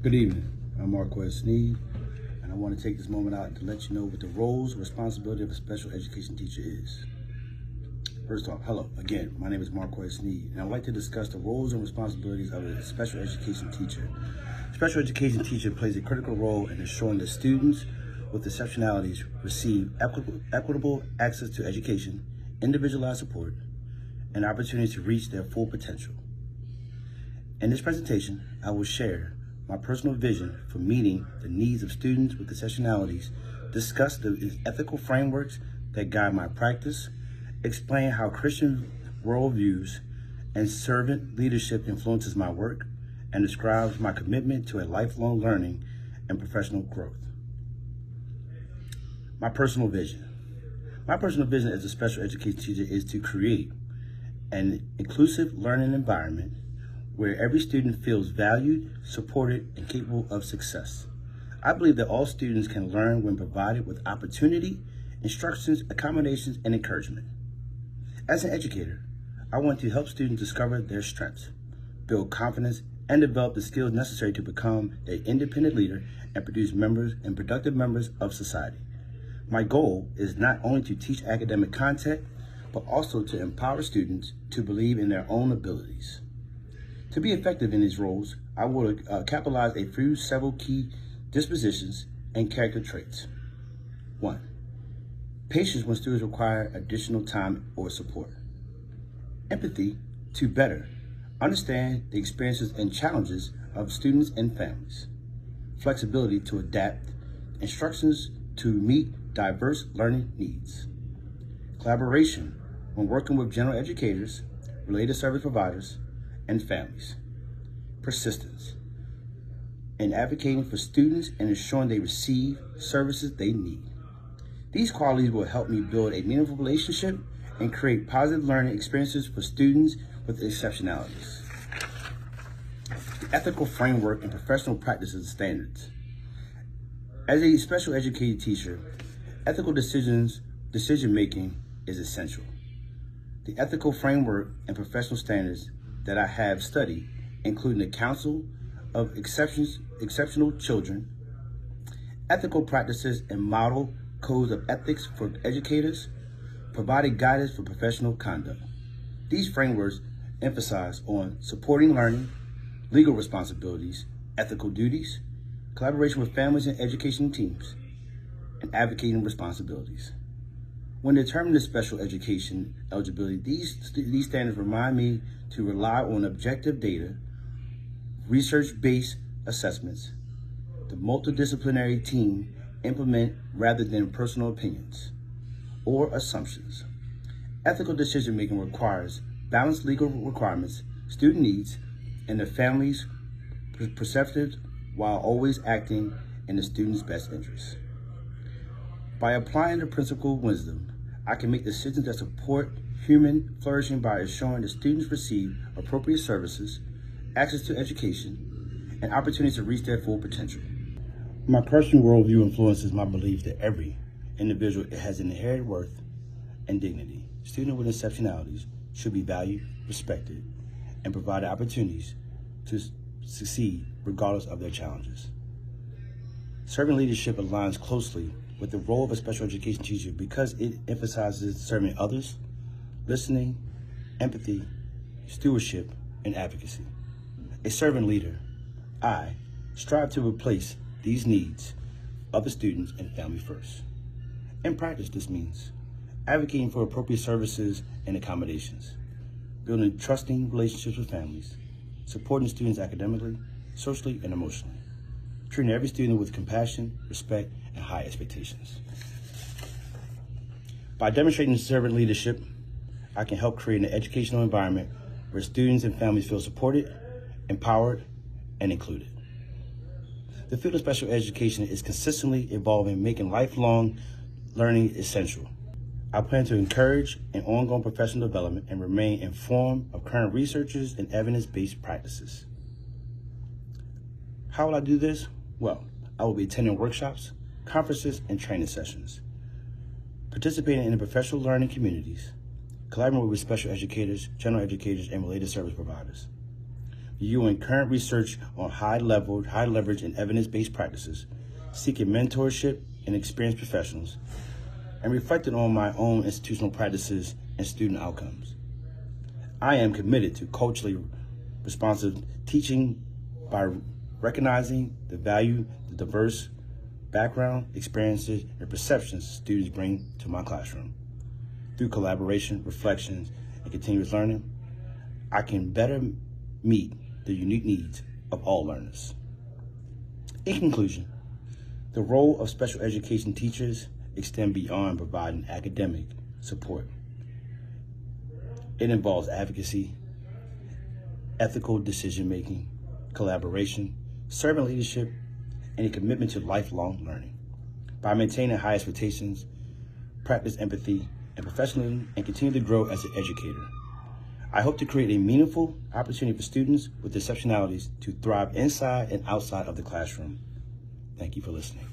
Good evening. I'm Marques, Sneed, and I want to take this moment out to let you know what the roles and responsibility of a special education teacher is. First off, hello again. My name is Marques Sneed, and I'd like to discuss the roles and responsibilities of a special education teacher. Special education teacher plays a critical role in ensuring that students with exceptionalities receive equitable access to education, individualized support, and opportunities to reach their full potential. In this presentation, I will share my personal vision for meeting the needs of students with exceptionalities, discuss the ethical frameworks that guide my practice, explain how Christian worldviews and servant leadership influences my work, and describes my commitment to a lifelong learning and professional growth. My personal vision. My personal vision as a special education teacher is to create an inclusive learning environment where every student feels valued, supported, and capable of success. I believe that all students can learn when provided with opportunity, instructions, accommodations, and encouragement. As an educator, I want to help students discover their strengths, build confidence, and develop the skills necessary to become an independent leader and produce productive members of society. My goal is not only to teach academic content, but also to empower students to believe in their own abilities. To be effective in these roles, I will capitalize through several key dispositions and character traits. 1. Patience when students require additional time or support. Empathy to better understand the experiences and challenges of students and families. Flexibility to adapt instructions to meet diverse learning needs. Collaboration when working with general educators, related service providers, and families. Persistence in advocating for students and ensuring they receive services they need. These qualities will help me build a meaningful relationship and create positive learning experiences for students with exceptionalities. The ethical framework and professional practices and standards. As a special education teacher, ethical decision-making is essential. The ethical framework and professional standards that I have studied, including the Council of Exceptional Children, ethical practices and model codes of ethics for educators, providing guidance for professional conduct. These frameworks emphasize on supporting learning, legal responsibilities, ethical duties, collaboration with families and education teams, and advocating responsibilities. When determining special education eligibility, these standards remind me to rely on objective data, research-based assessments, the multidisciplinary team implement rather than personal opinions or assumptions. Ethical decision-making requires balanced legal requirements, student needs, and the family's perspectives while always acting in the student's best interests. By applying the principle of wisdom, I can make decisions that support human flourishing by ensuring that students receive appropriate services, access to education, and opportunities to reach their full potential. My Christian worldview influences my belief that every individual has an inherent worth and dignity. Students with exceptionalities should be valued, respected, and provided opportunities to succeed regardless of their challenges. Servant leadership aligns closely with the role of a special education teacher because it emphasizes serving others, listening, empathy, stewardship, and advocacy. A servant leader, I strive to replace these needs of the students and family first. In practice, this means advocating for appropriate services and accommodations, building trusting relationships with families, supporting students academically, socially, and emotionally, treating every student with compassion, respect, and high expectations. By demonstrating servant leadership, I can help create an educational environment where students and families feel supported, empowered, and included. The field of special education is consistently evolving, making lifelong learning essential. I plan to encourage an ongoing professional development and remain informed of current researches and evidence-based practices. How will I do this? Well, I will be attending workshops, conferences, and training sessions, participating in the professional learning communities, collaborating with special educators, general educators, and related service providers. viewing current research on high leverage and evidence-based practices, seeking mentorship and experienced professionals, and reflecting on my own institutional practices and student outcomes. I am committed to culturally responsive teaching by recognizing the value the diverse background, experiences, and perceptions students bring to my classroom. Through collaboration, reflections, and continuous learning, I can better meet the unique needs of all learners. In conclusion, the role of special education teachers extends beyond providing academic support. It involves advocacy, ethical decision-making, collaboration, servant leadership, and a commitment to lifelong learning. By maintaining high expectations, practice empathy and professionalism, and continue to grow as an educator, I hope to create a meaningful opportunity for students with exceptionalities to thrive inside and outside of the classroom. Thank you for listening.